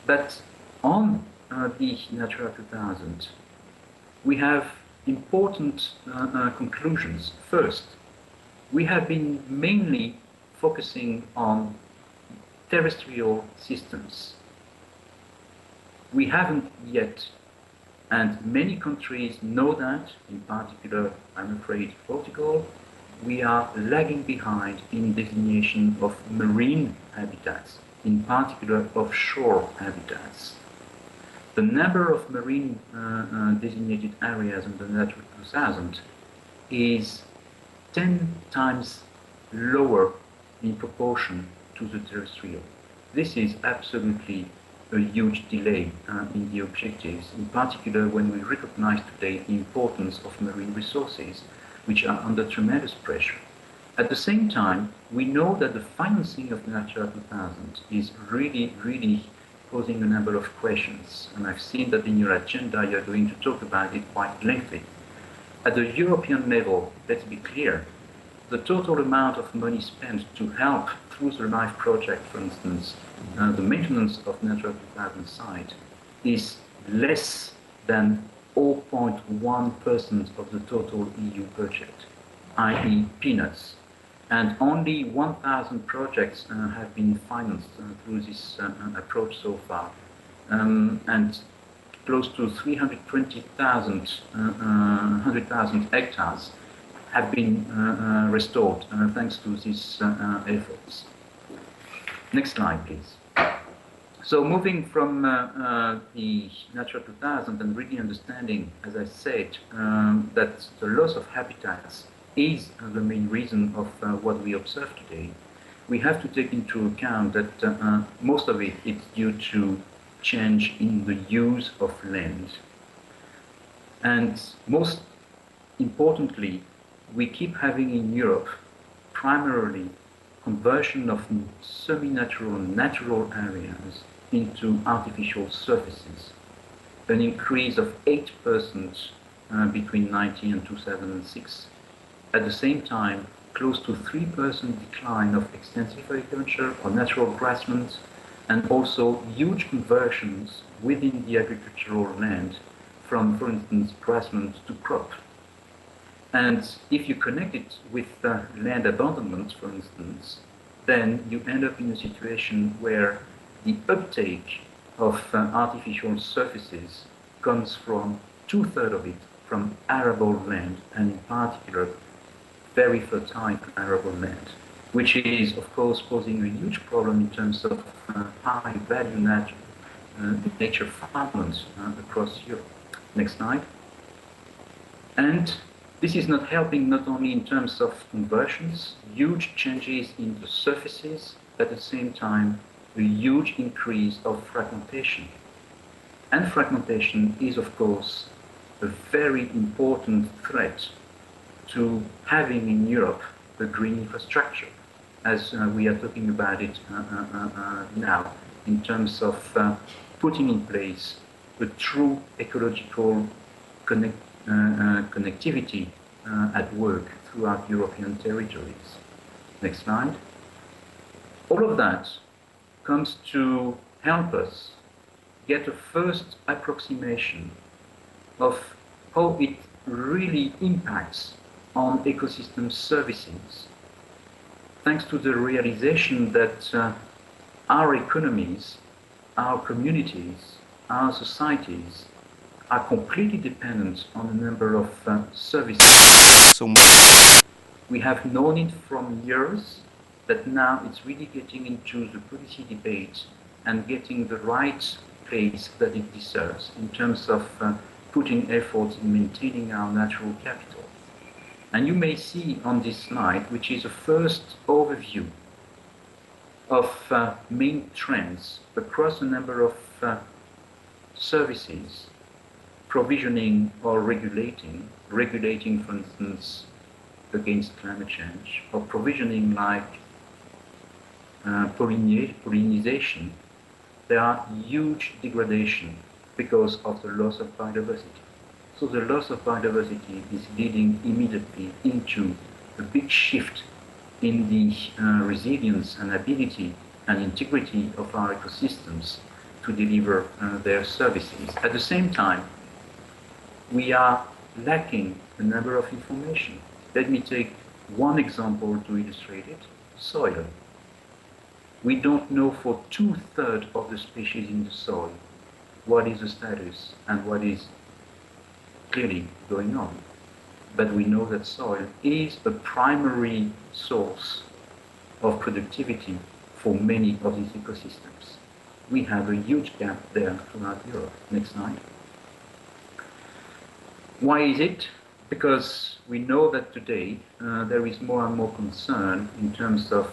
But on the Natura 2000, we have important conclusions. First, we have been mainly focusing on terrestrial systems. We haven't yet, and many countries know that, in particular, I'm afraid, Portugal, we are lagging behind in designation of marine habitats, in particular offshore habitats. The number of marine designated areas in the Natura 2000 is 10 times lower in proportion to the terrestrial. This is absolutely a huge delay in the objectives, in particular when we recognize today the importance of marine resources, which are under tremendous pressure. At the same time, we know that the financing of Natura 2000 is really posing a number of questions, and I've seen that in your agenda you're going to talk about it quite lengthily. At the European level, let's be clear, the total amount of money spent to help through the LIFE project, for instance, the maintenance of Natura 2000 site is less than 0.1% of the total EU budget, i.e. peanuts. And only 1,000 projects have been financed through this approach so far. And close to 100,000 hectares have been restored thanks to these efforts. Next slide, please. So moving from the Natura 2000 and really understanding, as I said, that the loss of habitats is the main reason of what we observe today, we have to take into account that most of it is due to change in the use of land. And most importantly, we keep having in Europe primarily conversion of semi-natural and natural areas into artificial surfaces, an increase of 8% between 19 and 2006. At the same time, close to 3% decline of extensive agriculture or natural grasslands, and also huge conversions within the agricultural land from, for instance, grassland to crop. And if you connect it with land abandonment, for instance, then you end up in a situation where the uptake of artificial surfaces comes from 2/3 of it from arable land, and in particular, very fertile arable land, which is, of course, posing a huge problem in terms of high-value nature farmlands across Europe. Next slide. And this is not helping not only in terms of conversions, huge changes in the surfaces, at the same time, a huge increase of fragmentation. And fragmentation is, of course, a very important threat to having in Europe a green infrastructure, as we are talking about it now, in terms of putting in place a true ecological connectivity at work throughout European territories. Next slide. All of that comes to help us get a first approximation of how it really impacts on ecosystem services, thanks to the realization that our economies, our communities, our societies are completely dependent on a number of services. So we have known it from years, but now it's really getting into the policy debate and getting the right place that it deserves in terms of putting efforts in maintaining our natural capital. And you may see on this slide, which is a first overview of main trends across a number of services, provisioning or regulating, for instance, against climate change, or provisioning like pollination. There are huge degradation because of the loss of biodiversity. So the loss of biodiversity is leading immediately into a big shift in the resilience and ability and integrity of our ecosystems to deliver their services. At the same time, we are lacking a number of information. Let me take one example to illustrate it: soil. We don't know for 2/3 of the species in the soil what is the status and what is clearly going on. But we know that soil is a primary source of productivity for many of these ecosystems. We have a huge gap there throughout Europe. Next slide. Why is it? Because we know that today there is more and more concern in terms of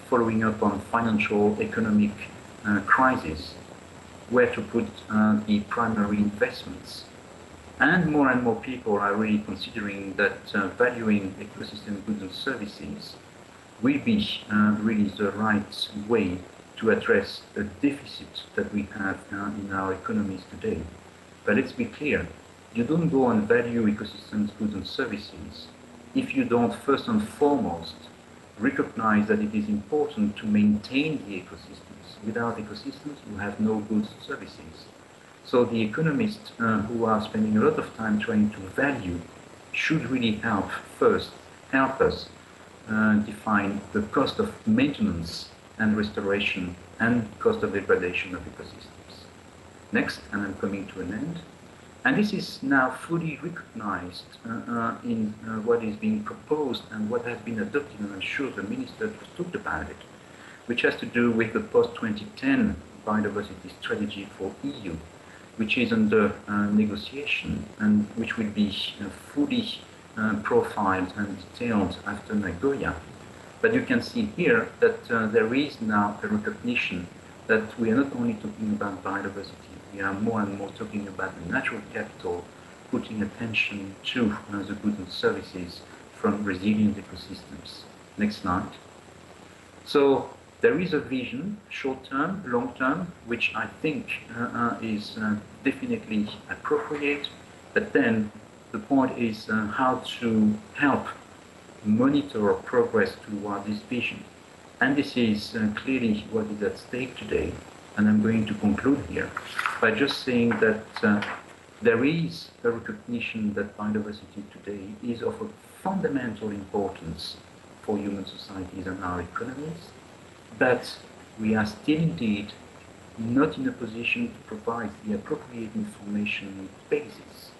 following up on financial, economic crisis, where to put the primary investments. And more people are really considering that valuing ecosystem goods and services will be really the right way to address the deficit that we have in our economies today. But let's be clear, you don't go and value ecosystems, goods and services if you don't first and foremost recognize that it is important to maintain the ecosystems. Without ecosystems, you have no goods and services. So the economists who are spending a lot of time trying to value should really help us define the cost of maintenance and restoration and cost of degradation of ecosystems. Next, and I'm coming to an end. And this is now fully recognized in what is being proposed and what has been adopted, and I'm sure the minister talked about it, which has to do with the post-2010 biodiversity strategy for EU, which is under negotiation and which will be fully profiled and detailed after Nagoya. But you can see here that there is now a recognition that we are not only talking about biodiversity, we are more and more talking about the natural capital, putting attention to the goods and services from resilient ecosystems. Next slide. So there is a vision, short-term, long-term, which I think is definitely appropriate, but then the point is how to help monitor progress toward this vision. And this is clearly what is at stake today, and I'm going to conclude here by just saying that there is a recognition that biodiversity today is of a fundamental importance for human societies and our economies, but we are still indeed not in a position to provide the appropriate information basis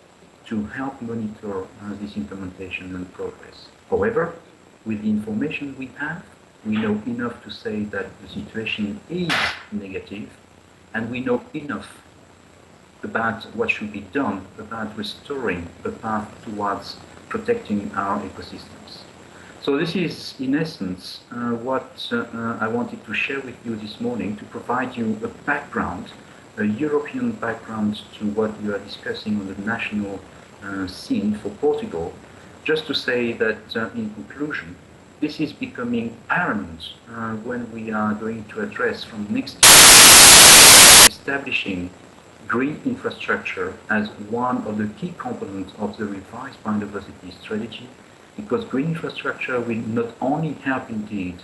to help monitor this implementation and progress. However, with the information we have, we know enough to say that the situation is negative, and we know enough about what should be done about restoring the path towards protecting our ecosystems. So this is, in essence, what I wanted to share with you this morning to provide you a background, a European background to what we are discussing on the national scene for Portugal, just to say that, in conclusion, this is becoming paramount when we are going to address from next year establishing green infrastructure as one of the key components of the revised biodiversity strategy, because green infrastructure will not only help indeed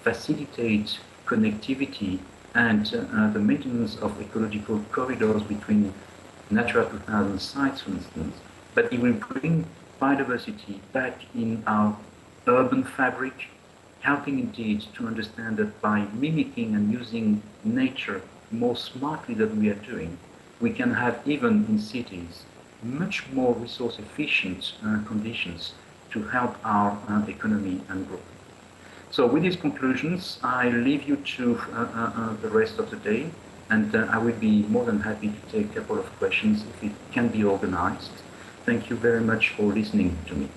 facilitate connectivity and the maintenance of ecological corridors between Natura 2000 sites, for instance, but it will bring biodiversity back in our urban fabric, helping indeed to understand that by mimicking and using nature more smartly than we are doing, we can have, even in cities, much more resource efficient conditions to help our economy and growth. So with these conclusions, I leave you to the rest of the day, and I will be more than happy to take a couple of questions if it can be organized. Thank you very much for listening to me.